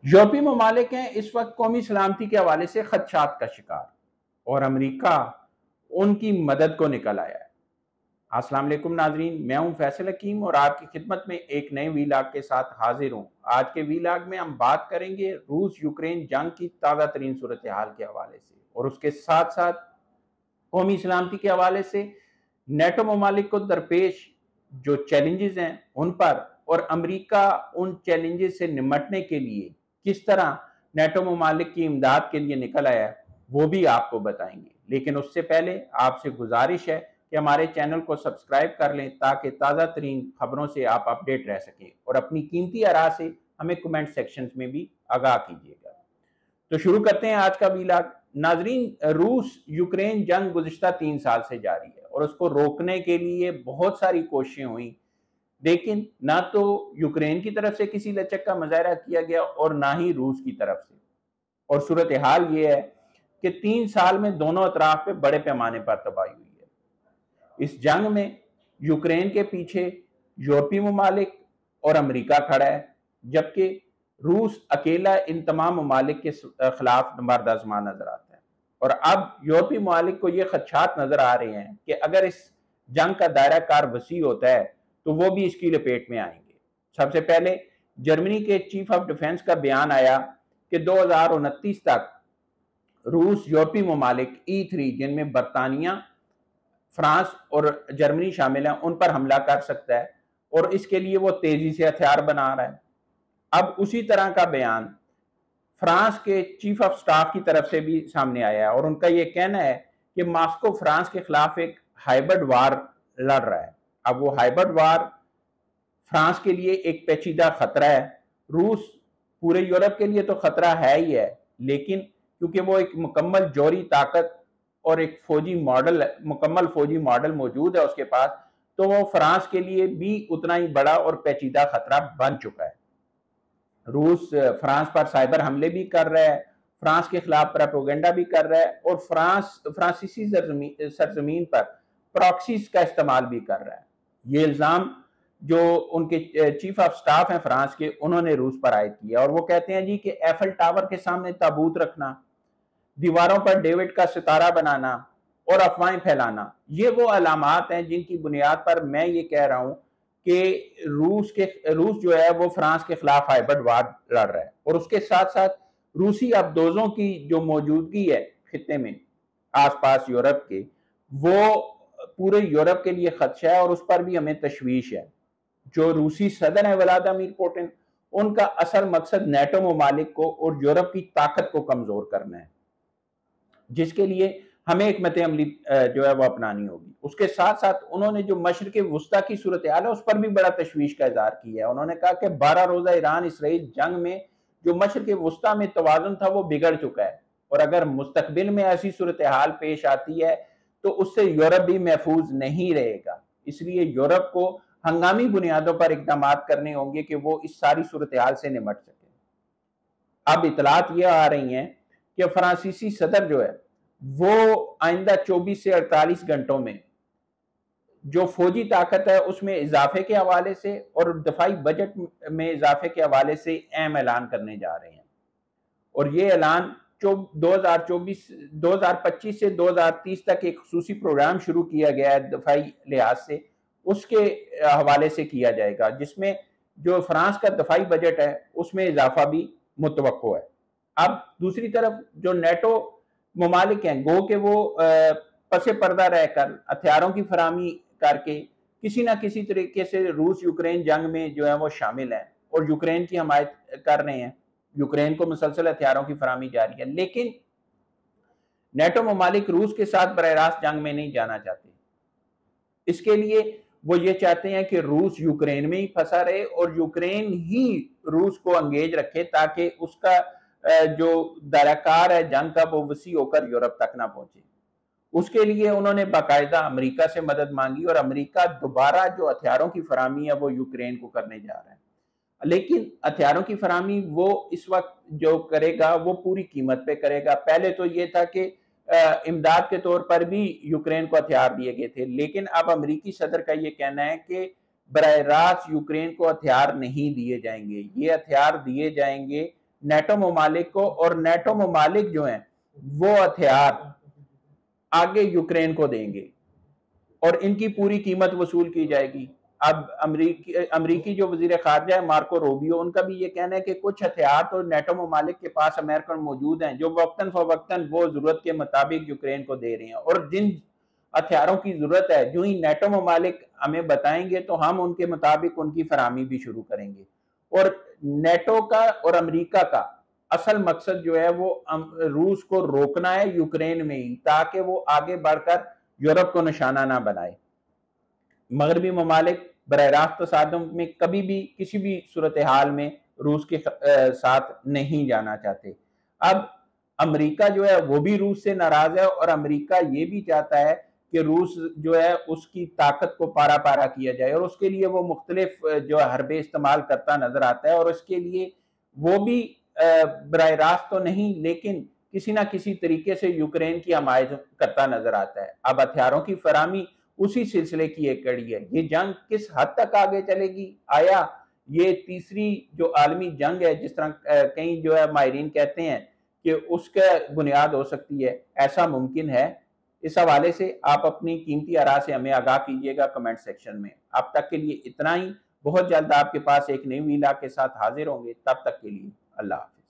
یورپی ممالک ہیں اس وقت قومی سلامتی کے حوالے سے خدشات کا شکار، اور امریکہ ان کی مدد کو نکل آیا ہے۔ السلام علیکم ناظرین، میں ہوں فیصل حکیم اور آپ کی خدمت میں ایک نئے ویلاگ کے ساتھ حاضر ہوں۔ آج کے ویلاگ میں ہم بات کریں گے روس یوکرین جنگ کی تازہ ترین صورتحال کے حوالے سے، اور اس کے ساتھ ساتھ قومی سلامتی کے حوالے سے نیٹو ممالک کو درپیش جو چیلنجز ہیں ان پر، اور امریکہ ان چیلنجز سے نمٹنے کے لیے کس طرح نیٹو ممالک کی امداد کے لیے نکل آیا ہے، وہ بھی آپ کو بتائیں گے۔ لیکن اس سے پہلے آپ سے گزارش ہے کہ ہمارے چینل کو سبسکرائب کر لیں تاکہ تازہ ترین خبروں سے آپ اپڈیٹ رہ سکیں، اور اپنی قیمتی آراء سے ہمیں کمنٹ سیکشنز میں بھی آگاہ کیجیے گا۔ تو شروع کرتے ہیں آج کا ویلاگ۔ ناظرین، روس یوکرین جنگ گزشتہ 3 سال سے جاری ہے، اور اس کو روکنے کے لیے بہت ساری کوششیں ہوئیں، لیکن نہ تو یوکرین کی طرف سے کسی لچک کا مظاہرہ کیا گیا اور نہ ہی روس کی طرف سے۔ اور صورتحال یہ ہے کہ 3 سال میں دونوں اطراف پہ بڑے پیمانے پر تباہی ہوئی ہے۔ اس جنگ میں یوکرین کے پیچھے یورپی ممالک اور امریکہ کھڑا ہے، جبکہ روس اکیلا ان تمام ممالک کے خلاف نبرد آزما نظر آتا ہے۔ اور اب یورپی ممالک کو یہ خدشات نظر آ رہے ہیں کہ اگر اس جنگ کا دائرہ کار وسیع ہوتا ہے تو وہ بھی اس کی لپیٹ میں آئیں گے۔ سب سے پہلے جرمنی کے چیف آف ڈیفنس کا بیان آیا کہ 2029 تک روس یورپی ممالک E3 جن میں برطانیہ، فرانس اور جرمنی شامل ہیں ان پر حملہ کر سکتا ہے، اور اس کے لیے وہ تیزی سے ہتھیار بنا رہا ہے۔ اب اسی طرح کا بیان فرانس کے چیف آف سٹاف کی طرف سے بھی سامنے آیا ہے، اور ان کا یہ کہنا ہے کہ ماسکو فرانس کے خلاف ایک ہائبرڈ وار لڑ رہا ہے۔ اب وہ ہائبرڈ وار فرانس کے لیے ایک پیچیدہ خطرہ ہے۔ روس پورے یورپ کے لیے تو خطرہ ہے ہی ہے، لیکن کیونکہ وہ ایک مکمل جوہری طاقت اور ایک مکمل فوجی ماڈل موجود ہے اس کے پاس، تو وہ فرانس کے لیے بھی اتنا ہی بڑا اور پیچیدہ خطرہ بن چکا ہے۔ روس فرانس پر سائبر حملے بھی کر رہا ہے، فرانس کے خلاف پروپیگنڈا بھی کر رہا ہے، اور فرانسیسی سرزمین پر پراکسیز کا استعمال بھی کر رہا ہے۔ یہ الزام جو ان کے چیف آف سٹاف ہیں فرانس کے، انہوں نے روس پر عائد کیا، اور وہ کہتے ہیں جی کہ ایفل ٹاور کے سامنے تابوت رکھنا، دیواروں پر ڈیوڈ کا ستارہ بنانا اور افواہیں پھیلانا، یہ وہ علامات ہیں جن کی بنیاد پر میں یہ کہہ رہا ہوں کہ روس جو ہے وہ فرانس کے خلاف ہائبرڈ وار لڑ رہا ہے۔ اور اس کے ساتھ ساتھ روسی ابدوزوں کی جو موجودگی ہے خطے میں آس پاس یورپ کے، وہ پورے یورپ کے لیے خدشہ ہے، اور اس پر بھی ہمیں تشویش ہے۔ جو روسی صدر ہیں ولادیمیر پوٹن، ان کا اصل مقصد نیٹو ممالک کو اور یورپ کی طاقت کو کمزور کرنا ہے، جس کے لیے ہمیں حکمت عملی جو ہے وہ اپنانی ہوگی۔ اس کے ساتھ ساتھ انہوں نے جو مشرق وسطیٰ کی صورتحال ہے اس پر بھی بڑا تشویش کا اظہار کیا ہے۔ انہوں نے کہا کہ 12 روزہ ایران اسرائیل جنگ میں جو مشرق وسطیٰ میں توازن تھا وہ بگڑ چکا ہے، اور اگر مستقبل میں ایسی صورتحال پیش آتی ہے تو اس سے یورپ بھی محفوظ نہیں رہے گا۔ اس لیے یورپ کو ہنگامی بنیادوں پر اقدامات کرنے ہوں گے کہ وہ اس ساری صورتحال سے نمٹ سکے۔ اب اطلاعات یہ آ رہی ہیں کہ فرانسیسی صدر جو ہے وہ آئندہ 24 سے 48 گھنٹوں میں جو فوجی طاقت ہے اس میں اضافے کے حوالے سے اور دفاعی بجٹ میں اضافے کے حوالے سے اہم اعلان کرنے جا رہے ہیں، اور یہ اعلان 2025 سے 2030 تک ایک خصوصی پروگرام شروع کیا گیا ہے دفاعی لحاظ سے، اس کے حوالے سے کیا جائے گا، جس میں جو فرانس کا دفاعی بجٹ ہے اس میں اضافہ بھی متوقع ہے۔ اب دوسری طرف جو نیٹو ممالک ہیں، گو کہ وہ پس پردہ رہ کر ہتھیاروں کی فراہمی کر کے کسی نہ کسی طریقے سے روس یوکرین جنگ میں جو ہے وہ شامل ہیں اور یوکرین کی حمایت کر رہے ہیں، یوکرین کو مسلسل ہتھیاروں کی فراہمی جاری ہے، لیکن نیٹو ممالک روس کے ساتھ براہ راست جنگ میں نہیں جانا چاہتے۔ اس کے لیے وہ یہ چاہتے ہیں کہ روس یوکرین میں ہی پھنسا رہے اور یوکرین ہی روس کو انگیج رکھے، تاکہ اس کا جو دائرہ کار ہے جنگ کا وہ وسیع ہو کر یورپ تک نہ پہنچے۔ اس کے لیے انہوں نے باقاعدہ امریکہ سے مدد مانگی، اور امریکہ دوبارہ جو ہتھیاروں کی فراہمی ہے وہ یوکرین کو کرنے جا رہا ہے، لیکن ہتھیاروں کی فراہمی وہ اس وقت جو کرے گا وہ پوری قیمت پہ کرے گا۔ پہلے تو یہ تھا کہ امداد کے طور پر بھی یوکرین کو ہتھیار دیے گئے تھے، لیکن اب امریکی صدر کا یہ کہنا ہے کہ براہ راست یوکرین کو ہتھیار نہیں دیے جائیں گے، یہ ہتھیار دیے جائیں گے نیٹو ممالک کو، اور نیٹو ممالک جو ہیں وہ ہتھیار آگے یوکرین کو دیں گے اور ان کی پوری قیمت وصول کی جائے گی۔ اب امریکی جو وزیر خارجہ ہے مارکو روبیو، ان کا بھی یہ کہنا ہے کہ کچھ ہتھیار تو نیٹو ممالک کے پاس امریکن موجود ہیں جو وقتاً فوقتاً وہ ضرورت کے مطابق یوکرین کو دے رہے ہیں، اور جن ہتھیاروں کی ضرورت ہے جو ہی نیٹو ممالک ہمیں بتائیں گے تو ہم ان کے مطابق ان کی فراہمی بھی شروع کریں گے۔ اور نیٹو کا اور امریکہ کا اصل مقصد جو ہے وہ روس کو روکنا ہے یوکرین میں ہی، تاکہ وہ آگے بڑھ کر یورپ کو نشانہ نہ بنائے۔ مغربی ممالک براہ راست تصادم میں کبھی بھی کسی بھی صورتحال میں روس کے ساتھ نہیں جانا چاہتے۔ اب امریکہ جو ہے وہ بھی روس سے ناراض ہے، اور امریکہ یہ بھی چاہتا ہے کہ روس جو ہے اس کی طاقت کو پارا پارا کیا جائے، اور اس کے لیے وہ مختلف جو حربے استعمال کرتا نظر آتا ہے، اور اس کے لیے وہ بھی براہ راست تو نہیں لیکن کسی نہ کسی طریقے سے یوکرین کی حمایت کرتا نظر آتا ہے۔ اب ہتھیاروں کی فراہمی اسی سلسلے کی ایک کڑی ہے۔ یہ جنگ کس حد تک آگے چلے گی؟ آیا یہ تیسری جو عالمی جنگ ہے، جس طرح کئی جو ہے ماہرین کہتے ہیں کہ اس کا بنیاد ہو سکتی ہے، ایسا ممکن ہے؟ اس حوالے سے آپ اپنی قیمتی آراء سے ہمیں آگاہ کیجیے گا کمنٹ سیکشن میں۔ اب تک کے لیے اتنا ہی، بہت جلد آپ کے پاس ایک نئی ویلا کے ساتھ حاضر ہوں گے، تب تک کے لیے اللہ حافظ۔